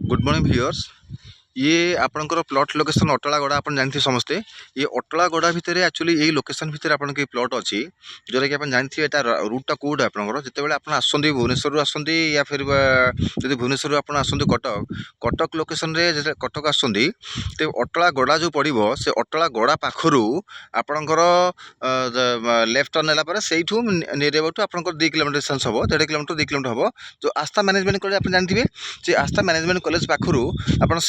Good morning viewers. ये आपंकर plot location अटलागड़ा आप जानते समस्ते। ये अटलागड़ा भितर एक्चुअली यही लोकेशन भितर आप प्लॉट अच्छी जोटा कि आप जानते हैं रूटा कौट आपंकर जिते आप आसती भुवनेश्वर आसती या फिर जब भुवनेश्वर आप आसती कटक कटक लोकेशन रे कटक आसती तो अटलागड़ा जो पड़ो से अटलागड़ा पाखु आपणकर लेफ्ट टर्न है से नियर अबाउट आप 2 किलोमीटर डिस्टेंस हम 1.5 किलोमीटर 2 किलोमीटर हम जो आस्था मैनेजमेंट कॉलेज आप जानते हैं आस्था मैनेजमेंट कॉलेज पाखु आप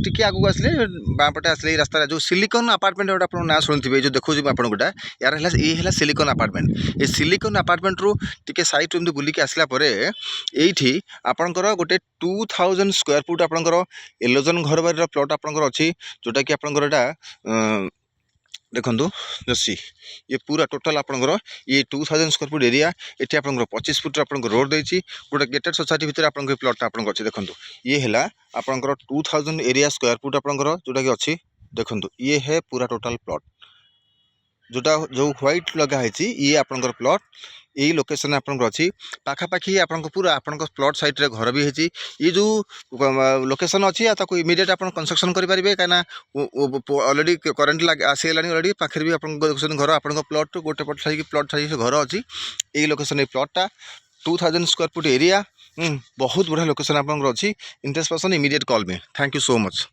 टी आगे आसले बाँपटे आसले रास्ता जो सिलिकन अपार्टमेंट गोटे आप ना शुणुवे जो देखो आपन गोटा यार ये सिलिकन अपार्टमेंट ये सिलिकन अपार्टमेंट रू टी सैड एमती बुलिक आसला ये आपणकर गोटे 2000 स्क्वायर फुट आपणकर एलोजन घर बार प्लॉट आपणकर अच्छी जोटा कि आपणकर देखो जसी ये पूरा टोटाल आपंकर ये 2000 स्क्वायर फुट एरिया ये आप 25 फुट आप रोड देती गोटे गेटेड सोसाइटी भितर आप प्लॉट आप अच्छे देखो ये है आपंकर 2000 एरिया स्क्वायर फुट आपंकर जोटा कि अच्छी देखो ये है पूरा टोटाल प्लॉट जोटा जो व्हाइट लगाई ये आपंकर प्लॉट यही लोकेशन आपंकर अच्छी पाखापाखि आप पूरा आप प्लॉट साइड रे घर भी है ये जो लोकेशन अच्छी इमिडिएट आप कंस्ट्रक्शन करेंगे कहीं ऑलरेडी करेन्ट आसीगला ऑलरेडी पाखे भी आप घर आप प्लॉट गोटे पट छाड़ी प्लॉट छाड़ी घर अच्छी यही लोकेशन ये प्लॉटा 2000 स्क्वायर फुट एरिया बहुत बढ़िया लोकेशन आपंकर अच्छी interest person immediate call me thank you so much.